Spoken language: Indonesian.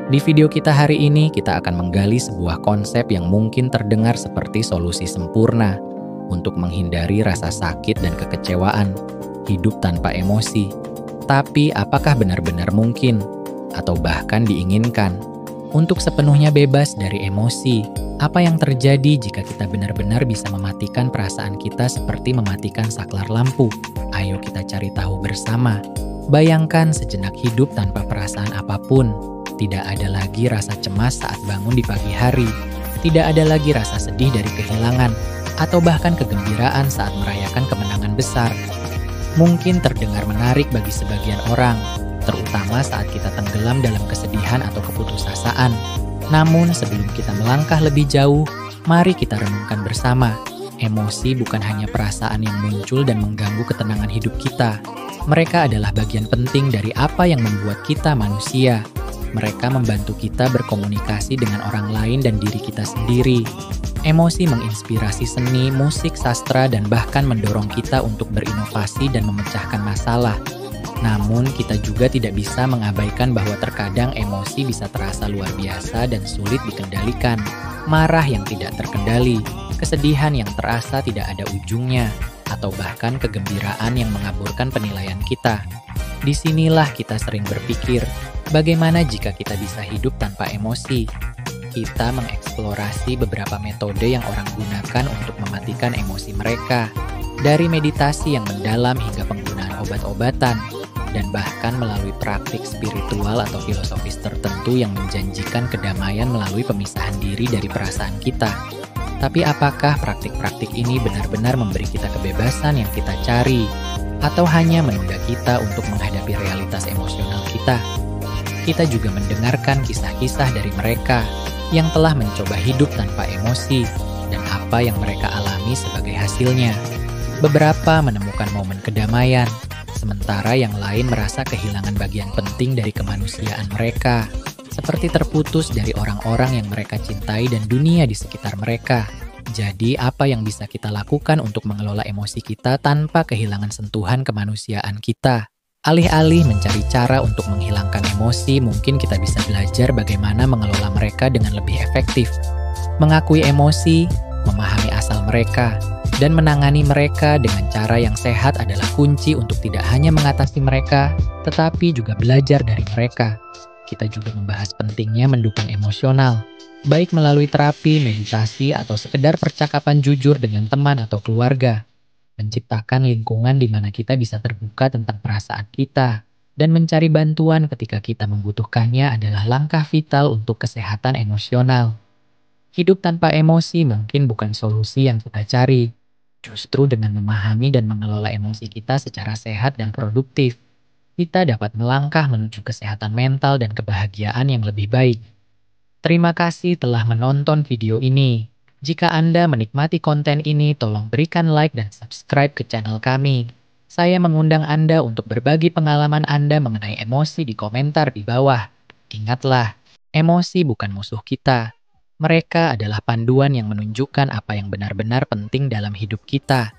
Di video kita hari ini, kita akan menggali sebuah konsep yang mungkin terdengar seperti solusi sempurna untuk menghindari rasa sakit dan kekecewaan, hidup tanpa emosi. Tapi apakah benar-benar mungkin, atau bahkan diinginkan, untuk sepenuhnya bebas dari emosi? Apa yang terjadi jika kita benar-benar bisa mematikan perasaan kita seperti mematikan saklar lampu? Ayo kita cari tahu bersama. Bayangkan sejenak hidup tanpa perasaan apapun. Tidak ada lagi rasa cemas saat bangun di pagi hari. Tidak ada lagi rasa sedih dari kehilangan, atau bahkan kegembiraan saat merayakan kemenangan besar. Mungkin terdengar menarik bagi sebagian orang, terutama saat kita tenggelam dalam kesedihan atau keputusasaan. Namun sebelum kita melangkah lebih jauh, mari kita renungkan bersama. Emosi bukan hanya perasaan yang muncul dan mengganggu ketenangan hidup kita. Mereka adalah bagian penting dari apa yang membuat kita manusia. Mereka membantu kita berkomunikasi dengan orang lain dan diri kita sendiri. Emosi menginspirasi seni, musik, sastra, dan bahkan mendorong kita untuk berinovasi dan memecahkan masalah. Namun, kita juga tidak bisa mengabaikan bahwa terkadang emosi bisa terasa luar biasa dan sulit dikendalikan. Marah yang tidak terkendali, kesedihan yang terasa tidak ada ujungnya, atau bahkan kegembiraan yang mengaburkan penilaian kita. Disinilah kita sering berpikir, bagaimana jika kita bisa hidup tanpa emosi? Kita mengeksplorasi beberapa metode yang orang gunakan untuk mematikan emosi mereka. Dari meditasi yang mendalam hingga penggunaan obat-obatan, dan bahkan melalui praktik spiritual atau filosofis tertentu yang menjanjikan kedamaian melalui pemisahan diri dari perasaan kita. Tapi apakah praktik-praktik ini benar-benar memberi kita kebebasan yang kita cari? Atau hanya menunda kita untuk menghadapi realitas emosional kita? Kita juga mendengarkan kisah-kisah dari mereka yang telah mencoba hidup tanpa emosi dan apa yang mereka alami sebagai hasilnya. Beberapa menemukan momen kedamaian, sementara yang lain merasa kehilangan bagian penting dari kemanusiaan mereka, seperti terputus dari orang-orang yang mereka cintai dan dunia di sekitar mereka. Jadi, apa yang bisa kita lakukan untuk mengelola emosi kita tanpa kehilangan sentuhan kemanusiaan kita? Alih-alih mencari cara untuk menghilangkan emosi, mungkin kita bisa belajar bagaimana mengelola mereka dengan lebih efektif. Mengakui emosi, memahami asal mereka, dan menangani mereka dengan cara yang sehat adalah kunci untuk tidak hanya mengatasi mereka, tetapi juga belajar dari mereka. Kita juga membahas pentingnya mendukung emosional, baik melalui terapi, meditasi, atau sekedar percakapan jujur dengan teman atau keluarga. Menciptakan lingkungan di mana kita bisa terbuka tentang perasaan kita, dan mencari bantuan ketika kita membutuhkannya adalah langkah vital untuk kesehatan emosional. Hidup tanpa emosi mungkin bukan solusi yang kita cari. Justru dengan memahami dan mengelola emosi kita secara sehat dan produktif, kita dapat melangkah menuju kesehatan mental dan kebahagiaan yang lebih baik. Terima kasih telah menonton video ini. Jika Anda menikmati konten ini, tolong berikan like dan subscribe ke channel kami. Saya mengundang Anda untuk berbagi pengalaman Anda mengenai emosi di komentar di bawah. Ingatlah, emosi bukan musuh kita. Mereka adalah panduan yang menunjukkan apa yang benar-benar penting dalam hidup kita.